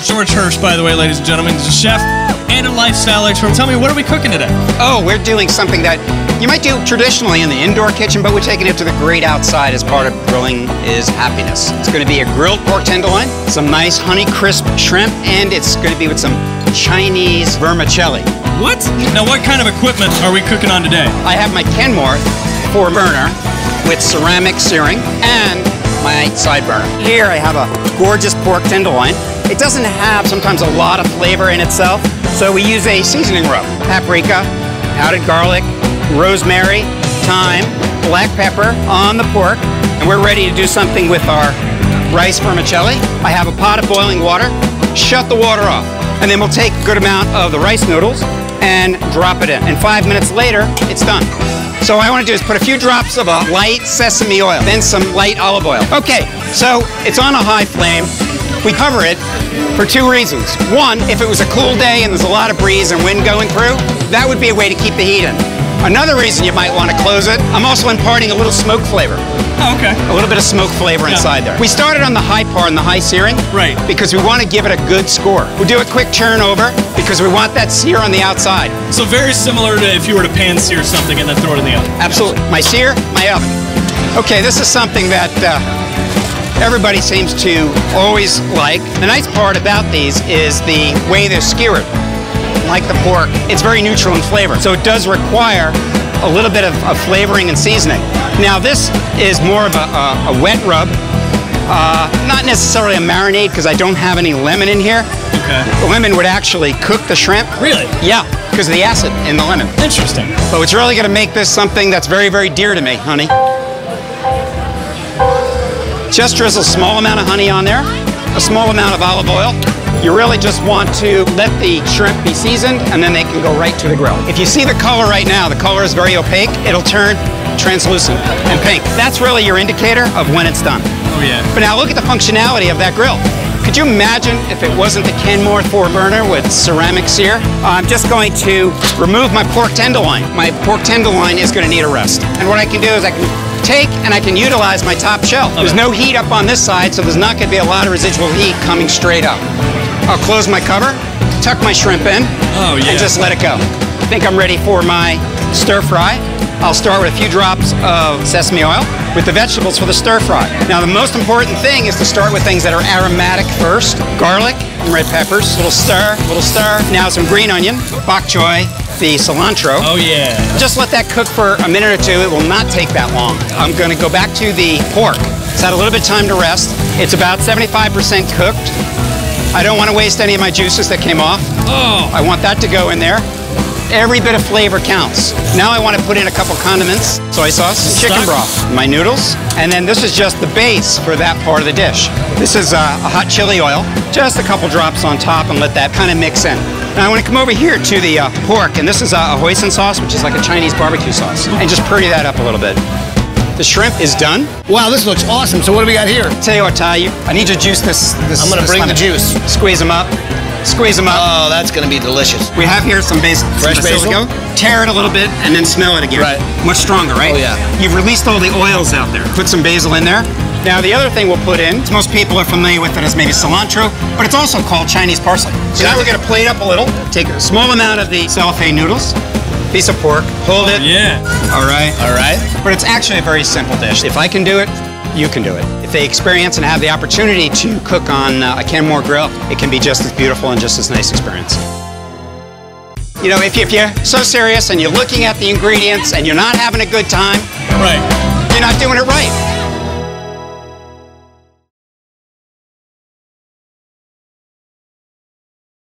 George Hirsch, by the way, ladies and gentlemen. He's a chef and a lifestyle expert. Tell me, what are we cooking today? Oh, we're doing something that you might do traditionally in the indoor kitchen, but we're taking it to the great outside as part of grilling is happiness. It's going to be a grilled pork tenderloin, some nice honey crisp shrimp, and it's going to be with some Chinese vermicelli. What? Now, what kind of equipment are we cooking on today? I have my Kenmore 4-burner with ceramic searing and my side burner. Here I have a gorgeous pork tenderloin. It doesn't have sometimes a lot of flavor in itself, so we use a seasoning rub. Paprika, powdered garlic, rosemary, thyme, black pepper on the pork, and we're ready to do something with our rice vermicelli. I have a pot of boiling water. Shut the water off, and then we'll take a good amount of the rice noodles and drop it in. And 5 minutes later, it's done. So what I want to do is put a few drops of a light sesame oil, then some light olive oil. Okay, so it's on a high flame. We cover it for 2 reasons. One, if it was a cool day and there's a lot of breeze and wind going through, that would be a way to keep the heat in. Another reason you might want to close it, I'm also imparting a little smoke flavor. Oh, okay. A little bit of smoke flavor inside there. We started on the high part and the high searing. Right. Because we want to give it a good score. We'll do a quick turn over because we want that sear on the outside. So very similar to if you were to pan sear something and then throw it in the oven. Absolutely. My sear, my oven. Okay, this is something that everybody seems to always like. The nice part about these is the way they're skewered. Like the pork, it's very neutral in flavor. So it does require a little bit of flavoring and seasoning. Now this is more of a wet rub, not necessarily a marinade because I don't have any lemon in here. Okay. The lemon would actually cook the shrimp. Really? Yeah, because of the acid in the lemon. Interesting. But what's really going to make this something that's very, very dear to me, honey. Just drizzle a small amount of honey on there, a small amount of olive oil. You really just want to let the shrimp be seasoned and then they can go right to the grill. If you see the color right now, the color is very opaque. It'll turn translucent and pink. That's really your indicator of when it's done. Oh yeah. But now look at the functionality of that grill. Could you imagine if it wasn't the Kenmore 4-burner with ceramic sear? I'm just going to remove my pork tenderloin. My pork tenderloin is going to need a rest. And what I can do is I can take and I can utilize my top shelf. There's no heat up on this side, so there's not going to be a lot of residual heat coming straight up. I'll close my cover, tuck my shrimp in, and just let it go. I think I'm ready for my stir fry. I'll start with a few drops of sesame oil with the vegetables for the stir fry. Now the most important thing is to start with things that are aromatic first. Garlic and red peppers, little stir, little stir. Now some green onion, bok choy, the cilantro. Oh yeah. Just let that cook for a minute or two. It will not take that long. I'm going to go back to the pork. It's had a little bit of time to rest. It's about 75% cooked. I don't want to waste any of my juices that came off. Oh. I want that to go in there. Every bit of flavor counts. Now I want to put in a couple condiments, soy sauce, chicken broth, my noodles, and then this is just the base for that part of the dish. This is a hot chili oil, just a couple drops on top and let that kind of mix in. Now I want to come over here to the pork, and this is a hoisin sauce, which is like a Chinese barbecue sauce, and just pretty that up a little bit. The shrimp is done. Wow, this looks awesome. So what do we got here? Tell you what, Ty, I need you to juice this. I'm going to bring the juice. Squeeze them up. Squeeze them up. Oh, that's going to be delicious. We have here some basil. Fresh basil? Tear it a little bit and then smell it again. Right. Much stronger, right? Oh, yeah. You've released all the oils out there. Put some basil in there. Now, the other thing we'll put in, most people are familiar with it as maybe cilantro, but it's also called Chinese parsley. So now we're going to plate up a little. Take a small amount of the cellophane noodles, piece of pork, hold it. Yeah. All right. All right. But it's actually a very simple dish. If I can do it, you can do it. If they experience and have the opportunity to cook on a Kenmore grill, it can be just as beautiful and just as nice experience. You know, if you're so serious and you're looking at the ingredients and you're not having a good time, right, you're not doing it right.